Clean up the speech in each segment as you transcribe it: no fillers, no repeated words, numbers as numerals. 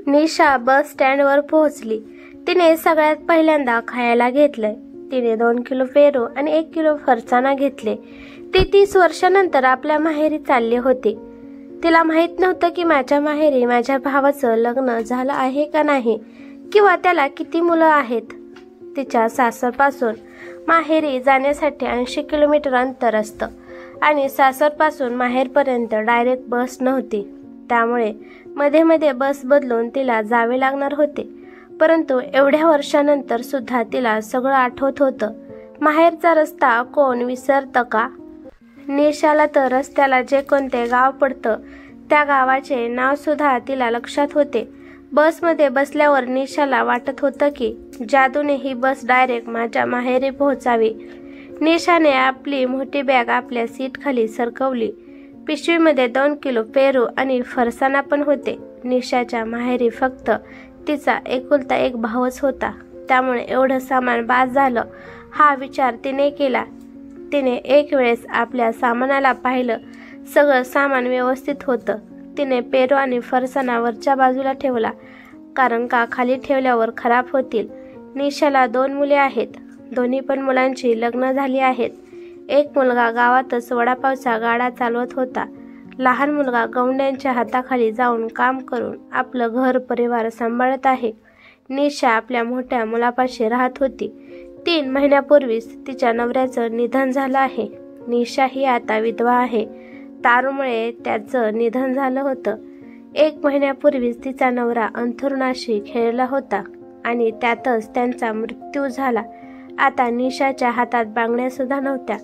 निशा बस स्टँडवर पोहोचली. तिने सगळ्यात पहिल्यांदा खायला घेतलंय. तिने 2 किलो पेरू आणि 1 किलो फरसाणा घेतले. ती 30 वर्षानंतर आपल्या माहेरी चालली होती. तिला माहित नव्हतं की माझ्या माहेरी माझ्या भावाचं लग्न झालं आहे का नाही, किंवा त्याला किती मुलं आहेत. तिच्या सासरपासून माहेरी जाण्यासाठी 80 किलोमीटर अंतर असतं आणि सासरपासून माहेरपर्यंत डायरेक्ट बस नव्हती. त्यामुळे मध्ये मध्ये बस बदलून तिला जावे लागणार होते. परंतु एवढ्या वर्षानंतर सुद्धा तिला सगळं आठवत होतं. माहेरचा रस्ता कोण विसरतं का? निशाला तर रस्त्याला जे कोणते गाव पडतं त्या गावाचे नाव सुद्धा तिला लक्षात होते. बसमध्ये बसल्यावर निशाला वाटत होतं की जादूने ही बस डायरेक्ट माझ्या माहेरी पोहोचावी. निशाने आपली मोठी बॅग आपल्या सीट खाली सरकवली. पिशवीमध्ये 2 किलो पेरू आणि फरसाणा पण होते. निशाच्या माहेरी फक्त तिचा एकुलता एक भावच होता, त्यामुळे एवढं सामान बास झालं हा विचार तिने केला. तिने एक वेळेस आपल्या सामानाला पाहिलं. सगळं सामान व्यवस्थित होतं. तिने पेरू आणि फरसाणा वरच्या बाजूला ठेवला, कारण का खाली ठेवल्यावर खराब होतील. निशाला 2 मुले आहेत. दोन्ही पण मुलांची लग्न झाली आहेत. एक मुलगा गावातच वडापावचा गाडा चालवत होता. लहान मुलगा गौंड्यांच्या हाताखाली जाऊन काम करून आपलं घर परिवार सांभाळत आहे. निशा आपल्या मोठ्या मुलापाशी राहत होती. 3 महिन्यापूर्वीच तिच्या नवऱ्याचं निधन झालं आहे. निशा ही आता विधवा आहे. दारूमुळे त्याचं निधन झालं होतं. 1 महिन्यापूर्वीच तिचा नवरा अंथरुणाशी खेळला होता आणि त्यातच त्यांचा मृत्यू झाला. आता निशाच्या हातात बांगड्या सुद्धा नव्हत्या.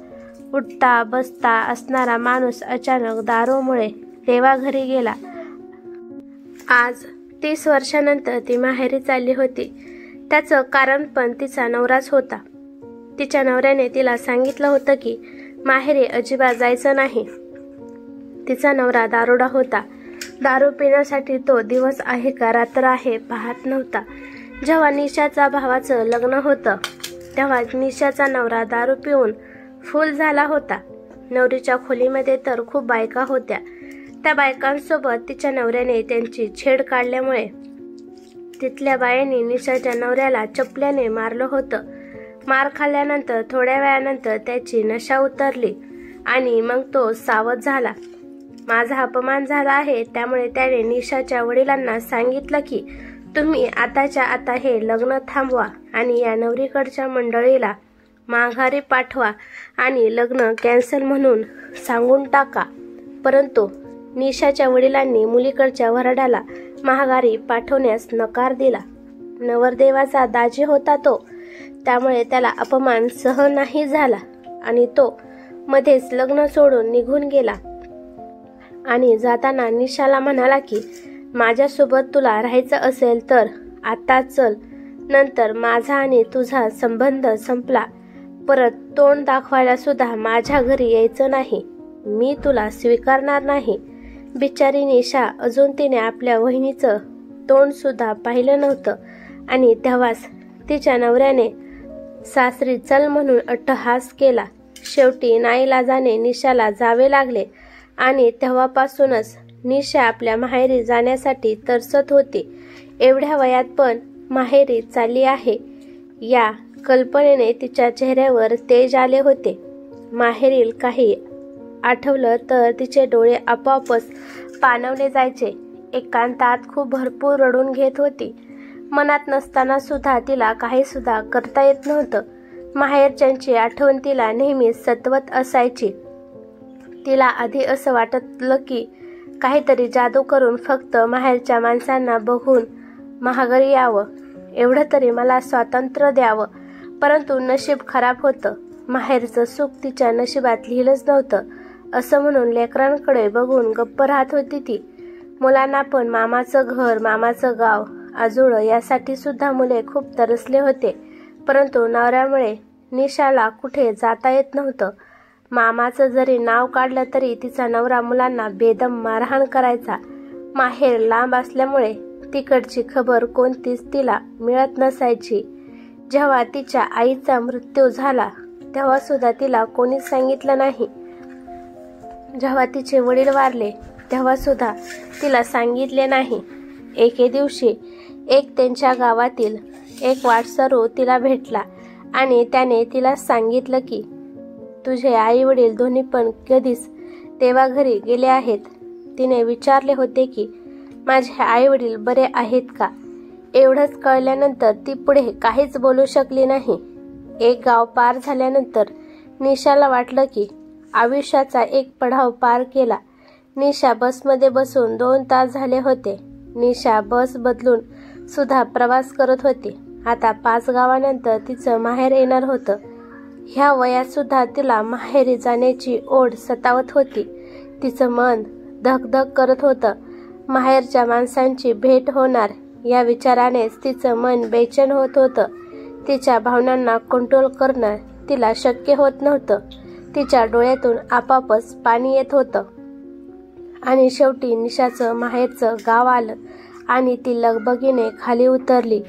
उठता बसता असणारा माणूस अचानक दारूमुळे देवाघरी गेला. आज 30 वर्षानंतर ती माहेरी चालली होती. त्याचं कारण पण तिचा नवराच होता. तिच्या नवऱ्याने तिला सांगितलं होतं की माहेरी अजिबात जायचं नाही. तिचा नवरा दारुडा होता. दारू पिण्यासाठी तो दिवस आहे का रात्र आहे पाहत नव्हता. जेव्हा निशाचा भावाचं लग्न होतं तेव्हा निशाचा नवरा दारू पिऊन फुल झाला होता. नवरीच्या खोलीमध्ये तर खूप बायका होत्या. त्या बायकांसोबत तिच्या नवऱ्याने त्यांची छेड काढल्यामुळे तिथल्या बायांनी निशाच्या नवऱ्याला चपल्याने मारलं होतं. मार खाल्ल्यानंतर थोड्या वेळानंतर त्याची नशा उतरली आणि मग तो सावध झाला. माझा अपमान झाला आहे, त्यामुळे त्याने निशाच्या वडिलांना सांगितलं की तुम्ही आताच्या आता हे लग्न थांबवा आणि या नवरीकडच्या मंडळीला माघारी पाठवा आणि लग्न कॅन्सल म्हणून सांगून टाका. परंतु निशाच्या वडिलांनी मुलीकडच्या वऱ्हाडाला माघारी पाठवण्यास नकार दिला. नवरदेवाचा दाजी होता तो, त्यामुळे त्याला अपमान सहन नाही झाला आणि तो मध्येच लग्न सोडून निघून गेला. आणि जाताना निशाला म्हणाला की माझ्यासोबत तुला राहायचं असेल तर आता चल, नंतर माझा आणि तुझा संबंध संपला. परत तोंड दाखवायला सुद्धा माझ्या घरी यायचं नाही. मी तुला स्वीकारणार नाही. बिचारी निशा अजून तिने आपल्या वहिनीचं तोंड सुद्धा पाहिलं नव्हतं आणि तेव्हाच तिच्या नवऱ्याने सासरी चल म्हणून अट्टहास केला. शेवटी नाईलाजाने निशाला जावे लागले आणि तेव्हापासूनच निशा आपल्या माहेरी जाण्यासाठी तरसत होती. एवढ्या वयात पण माहेरी चालली आहे या कल्पनेने तिच्या चेहऱ्यावर तेज आले होते. माहेरील काही आठवलं तर तिचे डोळे आपोआपच पाणवले जायचे. एकांतात खूप भरपूर रडून घेत होती. मनात नसताना सुद्धा तिला काही सुद्धा करता येत नव्हतं. माहेरच्यांची आठवण तिला नेहमी सतवत असायची. तिला आधी असं वाटलं की काहीतरी जादू करून फक्त माहेरच्या माणसांना बघून माघारी यावं, एवढं तरी मला स्वातंत्र्य द्यावं. परंतु नशीब खराब होतं. माहेरचं सुख तिच्या नशिबात लिहिलंच नव्हतं. असं म्हणून लेकरांकडे बघून गप्प राहत होती ती. मुलांना पण मामाचं घर, मामाचं गाव, आजोळं यासाठी सुद्धा मुले खूप तरसले होते. परंतु नवऱ्यामुळे निशाला कुठे जाता येत नव्हतं. मामाचं जरी नाव काढलं तरी तिचा नवरा मुलांना बेदम मारहाण करायचा. माहेर लांब असल्यामुळे तिकडची खबर कोणतीच तिला मिळत नसायची. जेव्हा तिच्या आईचा मृत्यू झाला तेव्हा सुद्धा तिला कोणीच सांगितलं नाही. जेव्हा तिचे वडील वारले तेव्हा सुद्धा तिला सांगितले नाही. एके दिवशी एक त्यांच्या गावातील एक वाटसरू तिला भेटला आणि त्याने तिला सांगितलं की तुझे आई वडील दोन्ही पण कधीच देवाघरी गेले आहेत. तिने विचारले होते की माझे आई वडील बरे आहेत का. एवढंच कळल्यानंतर ती पुढे काहीच बोलू शकली नाही. एक गाव पार झाल्यानंतर निशाला वाटलं की आयुष्याचा एक पडाव पार केला. निशा बसमध्ये बसून 2 तास झाले होते. निशा बस बदलून सुद्धा प्रवास करत होती. आता 5 गावानंतर तिचं माहेर येणार होतं. ह्या वयात सुद्धा तिला माहेरी जाण्याची ओढ सतावत होती. तिचं मन धगधग करत होतं. माहेरच्या माणसांची भेट होणार या विचारानेच तिचं मन बेचैन होत होतं. तिच्या भावनांना कंट्रोल करणं तिला शक्य होत नव्हतं. तिच्या डोळ्यातून आपापच पाणी येत होतं. आणि शेवटी निशाचं माहेरचं गाव आलं आणि ती लगबगीने खाली उतरली.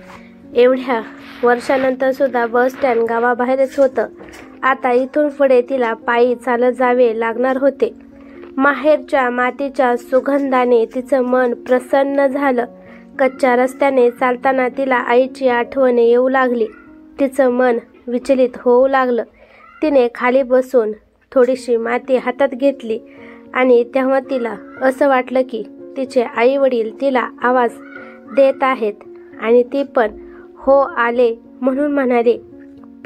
एवढ्या वर्षानंतर सुद्धा बस स्टँड गावाबाहेरच होतं. आता इथून पुढे तिला पायी चालत जावे लागणार होते. माहेरच्या मातीच्या सुगंधाने तिचं मन प्रसन्न झालं. कच्च्या रस्त्याने चालताना तिला आईची आठवण येऊ लागली. तिचं मन विचलित होऊ लागलं. तिने खाली बसून थोडीशी माती हातात घेतली आणि तेव्हा तिला असं वाटलं की तिचे आई वडील तिला आवाज देत आहेत आणि ती पण हो आले म्हणून म्हणाली.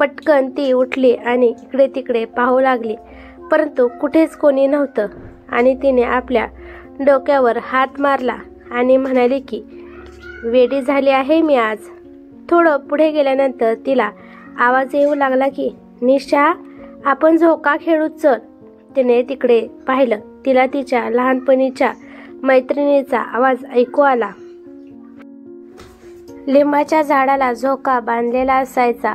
पटकन ती उठली आणि इकडे तिकडे पाहू लागली, परंतु कुठेच कोणी नव्हतं. आणि तिने आपल्या डोक्यावर हात मारला आणि म्हणाली की वेडी झाली आहे मी आज. थोडं पुढे गेल्यानंतर तिला आवाज येऊ लागला की निशा, आपण झोका खेळू चल. तिने तिकडे पाहिलं. तिला तिच्या लहानपणीच्या मैत्रिणीचा आवाज ऐकू आला. लिंबाच्या झाडाला झोका बांधलेला असायचा.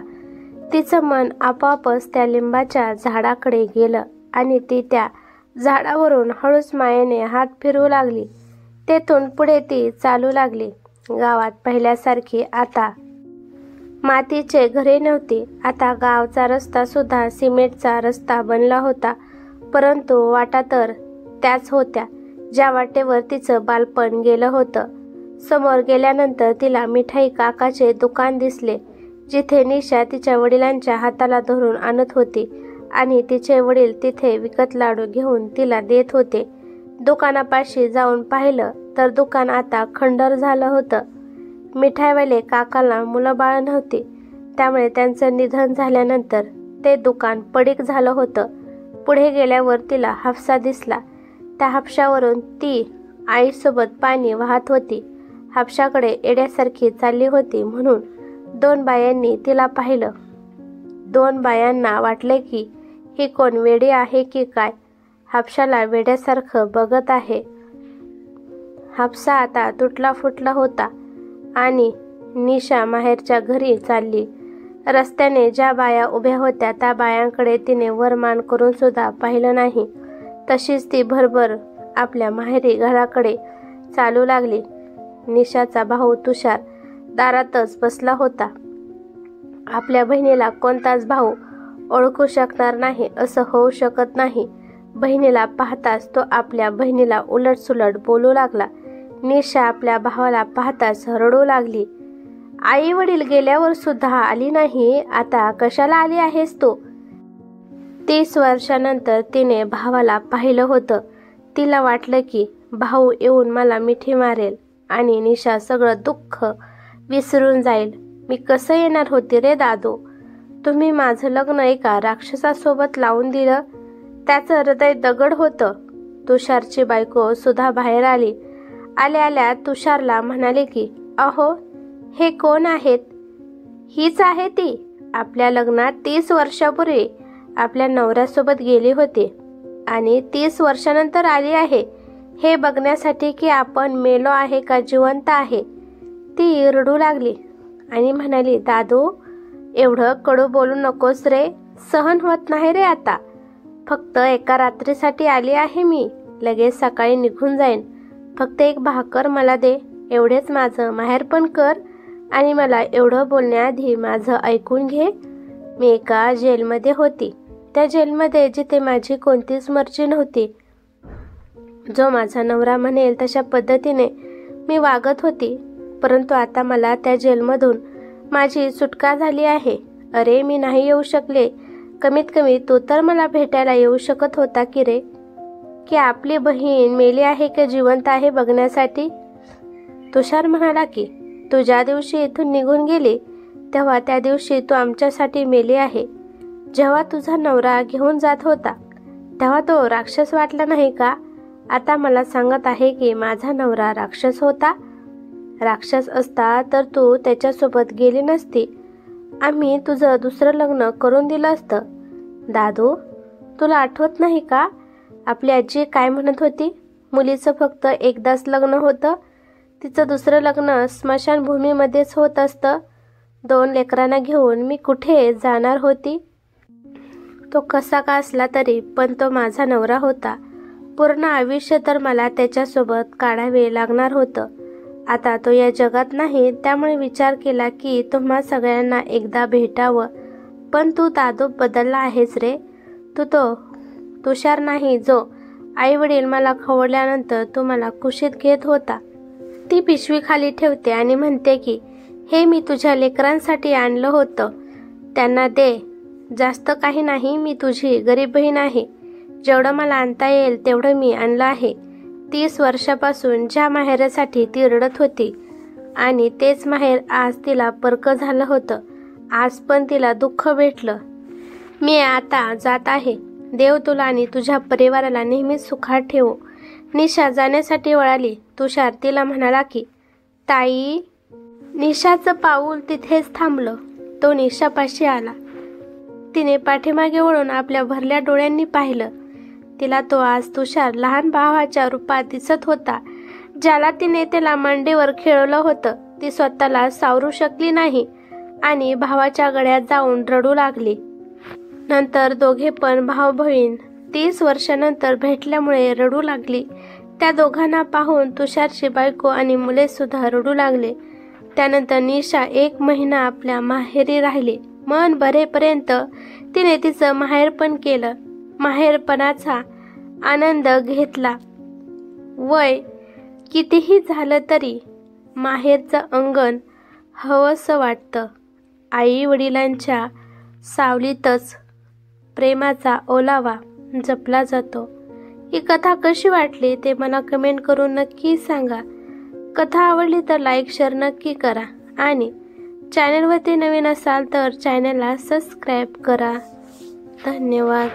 तिचं मन आपोआपच त्या लिंबाच्या झाडाकडे गेलं आणि ती त्या झाडावरून हळूच मायेने हात फिरवू लागली. तेथून पुढे ती चालू लागली. गावात पहिल्यासारखी आता मातीचे घरे नव्हती. आता गावचा रस्ता सुद्धा सिमेंटचा रस्ता बनला होता, परंतु वाटा तर त्याच होत्या ज्या वाटेवर तिचं बालपण गेलं होतं. समोर गेल्यानंतर तिला मिठाई काकाचे दुकान दिसले, जिथे निशा तिच्या वडिलांच्या हाताला धरून आणत होती आणि तिचे वडील तिथे विकत लाडू घेऊन तिला देत होते. दुकानापाशी जाऊन पाहिलं तर दुकान आता खंडर झालं होतं. मिठाईवाले काकाला मुलं बाळ नव्हती, त्यामुळे त्यांचं निधन झाल्यानंतर ते दुकान पडीक झालं होतं. पुढे गेल्यावर तिला हापसा दिसला. त्या हापशावरून ती आईसोबत पाणी वाहत होती. हापशाकडे येड्यासारखी चालली होती म्हणून 2 बायांनी तिला पाहिलं. 2 बायांना वाटले की ही कोण वेडी आहे की काय, हापशाला वेड्यासारखं बघत आहे. हापसा आता तुटला फुटला होता आणि निशा माहेरच्या घरी चालली. रस्त्याने ज्या बाया उभ्या होत्या त्या बायांकडे तिने वरमान करून सुद्धा पाहिलं नाही. तशीच ती भरभर आपल्या माहेरी घराकडे चालू लागली. निशाचा भाऊ तुषार दारातच बसला होता. आपल्या बहिणीला कोणताच भाऊ ओळखू शकणार नाही असं होऊ शकत नाही. बहिणीला पाहताच तो आपल्या बहिणीला उलटसुलट बोलू लागला. निशा आपल्या भावाला पाहताच रडू लागली. आई वडील गेल्यावर सुद्धा आली नाही, आता कशाला आली आहेस तू? 30 वर्षानंतर तिने भावाला पाहिलं होतं. तिला वाटलं की भाऊ येऊन मला मिठी मारेल आणि निशा सगळं दुःख विसरून जाईल. मी कसं येणार होती रे दादू? तुम्ही माझं लग्न एका राक्षसासोबत लावून दिलं. त्याचं हृदय दगड होतं. तुषारची बायको सुद्धा बाहेर आली. आल्या आल्या तुषारला म्हणाले की अहो, हे कोण आहेत? हीच आहे ती आपल्या लग्नात 30 वर्षापूर्वी आपल्या नवऱ्यासोबत गेली होती आणि 30 वर्षानंतर आली आहे हे बघण्यासाठी की आपण मेलो आहे का जिवंत आहे. ती रडू लागली आणि म्हणाली, दादू, एवढं कडू बोलू नकोस रे, सहन होत नाही रे आता. फक्त एका रात्रीसाठी आली आहे मी, लगेच सकाळी निघून जाईन. फक्त एक भाकर मला दे, एवढेच माझं माहेरपण कर आणि मला एवढं बोलण्याआधी माझं ऐकून घे. मी एका जेलमध्ये होती. त्या जेलमध्ये जिथे माझी कोणतीच मर्जी नव्हती. जो माझा नवरा म्हणेल तशा पद्धतीने मी वागत होती, परंतु आता मला त्या जेलमधून माझी सुटका झाली आहे. अरे, मी नाही येऊ शकले. कमीत कमी तू तर मला भेटायला येऊ शकत होता की रे, की आपली बहीण मेली आहे की जिवंत आहे बघण्यासाठी. तुषार म्हणाला की तू ज्या दिवशी इथून निघून गेली तेव्हा त्या दिवशी तू आमच्यासाठी मेली आहे. जेव्हा तुझा नवरा घेऊन जात होता तेव्हा तो राक्षस वाटला नाही का? आता मला सांगत आहे की माझा नवरा राक्षस होता. राक्षस असता तर तू त्याच्यासोबत गेली नसती. आम्ही तुझं दुसरं लग्न करून दिलं असतं. दादू, तुला आठवत नाही का आपली आजी काय म्हणत होती? मुलीचं फक्त एकदाच लग्न होतं. तिचं दुसरं लग्न स्मशानभूमीमध्येच होत असतं. 2 लेकरांना घेऊन मी कुठे जाणार होती? तो कसा का असला तरी पण तो माझा नवरा होता. पूर्ण आयुष्य तर मला त्याच्यासोबत काढावे लागणार होतं. आता तो या जगात नाही, त्यामुळे विचार केला की तुम्हा सगळ्यांना एकदा भेटावं. पण तू दादू बदलला आहेस रे. तू तो तुषार नाही जो आई वडील मला खवळल्यानंतर तू मला कुशीत घेत होता. ती पिशवी खाली ठेवते आणि म्हणते की हे मी तुझ्या लेकरांसाठी आणलं होतं, त्यांना दे. जास्त काही नाही, मी तुझी गरीब बहीण आहे. जेवढं मला आणता येईल तेवढं मी आणलं आहे. 30 वर्षापासून ज्या माहेरासाठी ती रडत होती आणि तेच माहेर आज तिला परक झालं होतं. आज पण तिला दुःख भेटलं. मी आता जात आहे. देव तुला आणि तुझ्या परिवाराला नेहमीच सुखात ठेवो. निशा जाण्यासाठी वळाली. तुषार तिला म्हणाला की ताई. निशाचं पाऊल तिथेच थांबलं. तो निशापाशी आला. तिने पाठीमागे वळून आपल्या भरल्या डोळ्यांनी पाहिलं. तिला तो आज तुषार लहान भावाच्या रूपात दिसत होता, ज्याला तिने त्याला मांडीवर खेळवलं होतं. ती स्वतःला सावरू शकली नाही आणि भावाच्या गळ्यात जाऊन रडू लागली. नंतर दोघे पण भाऊ बहीण 30 वर्षानंतर भेटल्यामुळे रडू लागली. त्या दोघांना पाहून तुषारची बायको आणि मुले सुद्धा रडू लागले. त्यानंतर निशा 1 महिना आपल्या माहेरी राहिली. मन भरेपर्यंत तिने तिचं माहेरपण केलं. माहेरपणाचा आनंद घेतला. वय कितीही झालं तरी माहेरचं अंगण हवंसं वाटतं. आई वडिलांच्या सावलीतच प्रेमाचा ओलावा जपला जातो. ही कथा कशी वाटली ते मला कमेंट करून नक्की सांगा. कथा आवडली तर लाईक शेअर नक्की करा आणि चॅनलवरती नवीन असाल तर चॅनलला सबस्क्राईब करा. धन्यवाद.